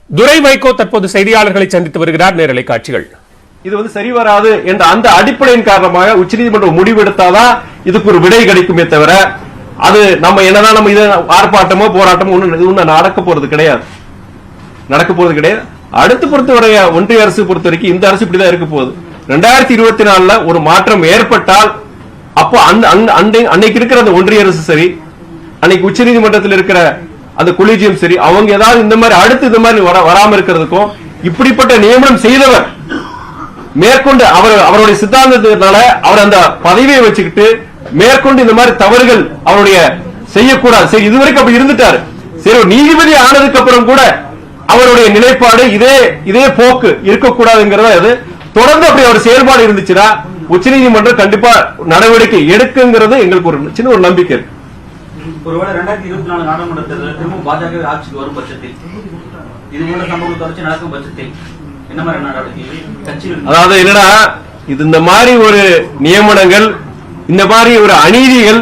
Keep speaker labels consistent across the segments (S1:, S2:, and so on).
S1: துரை வைகோ தற்போது செய்தியாளர்களை சந்தித்து வருகிறார். நேரலை காட்சிகள்.
S2: இது சரி வராது என்ற அந்த அடிப்படையின் காரணமாக உச்சநீதிமன்றம் முடிவெடுத்தாதான் இதுக்கு ஒரு விடை கிடைக்குமே தவிர அது நம்ம என்னதான் நம்ம இதை ஆர்ப்பாட்டமோ போராட்டமோ ஒண்ணு நடக்க போறது கிடையாது. அடுத்து பொறுத்தவரை ஒன்றிய அரசு பொறுத்த வரைக்கும் இந்த அரசு இப்படிதான் இருக்க போகுது. 2024 ஒரு மாற்றம் ஏற்பட்டால் அப்போ அன்னைக்கு இருக்கிற அந்த ஒன்றிய அரசு சரி, அன்னைக்கு உச்சநீதிமன்றத்தில் இருக்கிற அந்த கொலிஜியம் சரி, அவங்க ஏதாவது இந்த மாதிரி அடுத்து இந்த மாதிரி வராம இருக்கிறதுக்கும் இப்படிப்பட்ட நியமனம் செய்தவர் மேற்கொண்டு அவருடைய சித்தாந்தத்தினால அவர் அந்த பதவியை வச்சுக்கிட்டு மேற்கொண்டு இந்த மாதிரி தவறுகள் அவருடைய செய்யக்கூடாது. சரி, இதுவரைக்கும் அப்படி இருந்துட்டாரு. சரி, நீதிபதி ஆனதுக்கு அப்புறம் கூட அவருடைய நிலைப்பாடு இதே போக்கு இருக்கக்கூடாதுங்கிறத அது தொடர்ந்து அப்படி அவர் செயல்பாடு இருந்துச்சுன்னா உச்சநீதிமன்றம் கண்டிப்பா நடவடிக்கை எடுக்குங்கிறது எங்களுக்கு ஒரு சின்ன ஒரு நம்பிக்கை இருக்கு.
S3: ஒருவேளை 2024 நாடாளுமன்ற தேர்தலில் திரும்ப பாஜக ஆட்சிக்கு வரும் பட்சத்தில் இது போன்ற சம்பவம் தொடர்ச்சி நடக்கும் பட்சத்தில் என்ன மாதிரி நடவடிக்கை?
S2: அதாவது என்னன்னா, இது இந்த மாதிரி ஒரு நியமனங்கள், இந்த மாதிரி ஒரு அநீதிகள்,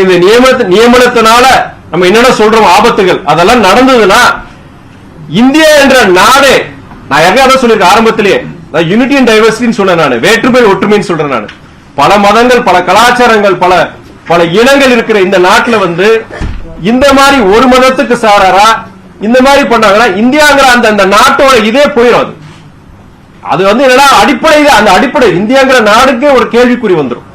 S2: இந்த நியமனத்தினால நம்ம என்னென்ன சொல்றோம் ஆபத்துகள் அதெல்லாம் நடந்ததுன்னா இந்தியா என்ற நாடே, நான் எங்க சொல்லிருக்கேன் ஆரம்பத்திலேயே, யூனிட்டி அண்ட் டைவர்சிட்டின்னு சொன்னேன் நான், வேற்றுமை ஒற்றுமைன்னு சொல்றேன் நான். பல மதங்கள், பல கலாச்சாரங்கள், பல இனங்கள் இருக்கிற இந்த நாட்டுல இந்த மாதிரி ஒரு மதத்துக்கு சாராரா இந்த மாதிரி பண்ணாங்கன்னா இந்தியாங்கிற அந்த நாட்டோட இதே போயிடும். அது என்னன்னா அந்த அடிப்படை இந்தியாங்கிற நாடுக்கே ஒரு கேள்விக்குறி வந்துடும்.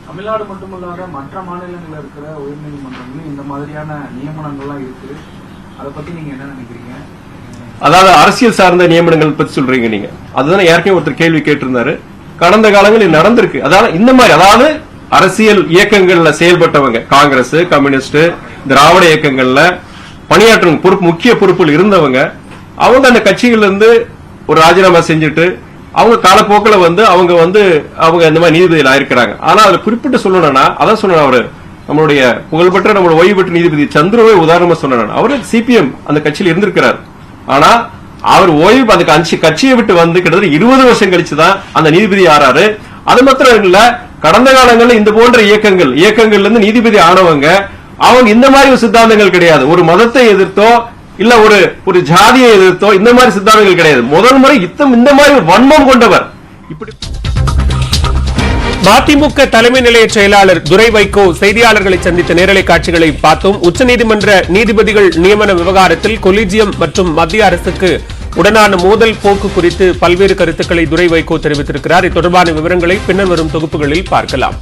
S4: தமிழ்நாடு மட்டுமல்லாத மற்ற மாநிலங்களில் இருக்கிற உயர்நீதிமன்றங்களும் இந்த மாதிரியான நியமனங்கள்லாம் இருக்கு. அதை பத்தி நீங்க என்ன நினைக்கிறீங்க?
S2: அதாவது அரசியல் சார்ந்த நியமனங்கள் பத்தி சொல்றீங்க நீங்க. அதுதான் ஏற்கனவே ஒருத்தர் கேள்வி கேட்டிருந்தாரு. கடந்த காலங்களில் நடந்திருக்கு. அதாவது இந்த மாதிரி, அதாவது அரசியல் இயக்கங்கள்ல செயல்பட்டவங்க, காங்கிரஸ், கம்யூனிஸ்ட், திராவிட இயக்கங்கள்ல பணியாற்றும் முக்கிய பொறுப்பில் இருந்தவங்க, அவங்க அந்த கட்சிகள்ல இருந்து ஒரு ராஜினாமா செஞ்சுட்டு அவங்க காலப்போக்கில் அவங்க இந்த மாதிரி நீதிபதிகள் ஆயிருக்கிறாங்க. ஆனா அதுல குறிப்பிட்டு சொல்லணும்னா, அதான் சொன்ன அவரு நம்மளுடைய புகழ்பெற்ற நம்மளுடைய ஓய்வு பெற்ற நீதிபதி சந்திரவை உதாரணமா சொன்ன, அவரு சிபிஎம் அந்த கட்சியில் இருந்திருக்கிறார். ஆனா அவர் ஓய்வு அந்த கட்சியை விட்டு கிட்டத்தட்ட 20 வருஷம் கழிச்சுதான் அந்த நீதிபதி ஆறாரு. அது மாத்திரம் இல்ல, கடந்த காலங்களில் இந்த போன்ற இயக்கங்கள்ல இருந்து நீதிபதி ஆனவங்க அவங்க இந்த மாதிரி சித்தாந்தங்கள் கிடையாது. ஒரு மதத்தை எதிர்த்தோ இல்ல ஒரு ஜாதியை எதிர்த்தோ இந்த மாதிரி சித்தாந்தங்கள் கிடையாது. முதல் முறை இந்த மாதிரி வன்மம் கொண்டவர். இப்படி
S1: மதிமுக தலைமை நிலைய செயலாளர் துரை வைகோ செய்தியாளர்களை சந்தித்த நேரலை காட்சிகளை பார்த்தோம். உச்சநீதிமன்ற நீதிபதிகள் நியமன விவகாரத்தில் கொலிஜியம் மற்றும் மத்திய அரசுக்கு உடனான மோதல் போக்கு குறித்து பல்வேறு கருத்துக்களை துரை வைகோ தெரிவித்திருக்கிறார். இது தொடர்பான விவரங்களை பின்னர் வரும் தொகுப்புகளில் பார்க்கலாம்.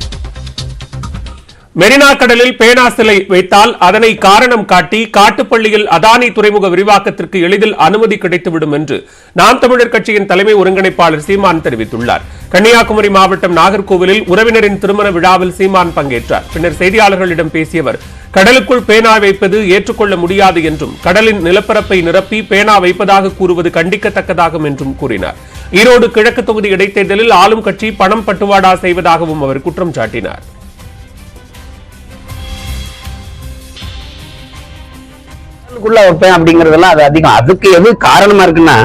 S1: மெரினா கடலில் பேனா சிலை வைத்தால் அதனை காரணம் காட்டி காட்டுப்பள்ளியில் அதானி துறைமுக விரிவாக்கத்திற்கு எளிதில் அனுமதி கிடைத்துவிடும் என்று நாம் தமிழர் கட்சியின் தலைமை ஒருங்கிணைப்பாளர் சீமான் தெரிவித்துள்ளார். கன்னியாகுமரி மாவட்டம் நாகர்கோவிலில் உறவினரின் திருமண விழாவில் சீமான் பங்கேற்றார். பின்னர் செய்தியாளர்களிடம் பேசிய அவர், கடலுக்குள் பேனா வைப்பது ஏற்றுக்கொள்ள முடியாது என்றும் கடலின் நிலப்பரப்பை நிரப்பி பேனா வைப்பதாக கூறுவது கண்டிக்கத்தக்கதாகும் என்றும் கூறினார். ஈரோடு கிழக்கு தொகுதி இடைத்தேர்தலில் ஆளும் கட்சி பணம் பட்டுவாடா செய்வதாகவும் அவர் குற்றம் சாட்டினார்.
S5: வைப்பேன் அப்படிங்கறதெல்லாம் அது அதிகம். அதுக்கு எது காரணமா இருக்குன்னா,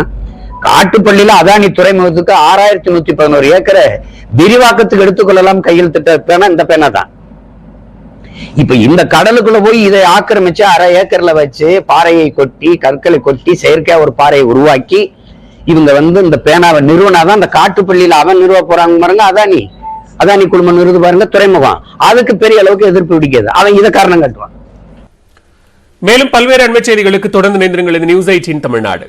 S5: காட்டுப்பள்ளியில அதானி துறைமுகத்துக்கு 6111 ஏக்கரை விரிவாக்கத்துக்கு எடுத்துக்கொள்ளலாம் கையெழுத்திட்ட பேனா இந்த பேனா தான். இப்ப இந்த கடலுக்குள்ள போய் இதை ஆக்கிரமிச்சு 1/2 ஏக்கர்ல வச்சு பாறையை கொட்டி கற்களை கொட்டி செயற்கையா ஒரு பாறையை உருவாக்கி இவங்க இந்த பேனாவை நிறுவனாதான் இந்த காட்டுப்பள்ளியில அவன் நிறுவ போறாங்க பாருங்க. அதானி குழுமம் நிறுவது பாருங்க துறைமுகம். அதுக்கு பெரிய அளவுக்கு எதிர்ப்பு பிடிக்காது. அவன் இதை காரணம் காட்டுவான்.
S1: மேலும் பல்வேறு அண்மை செய்திகளுக்கு தொடர்ந்து இணைந்திருங்கள். இது நியூஸ் 18 தமிழ்நாடு.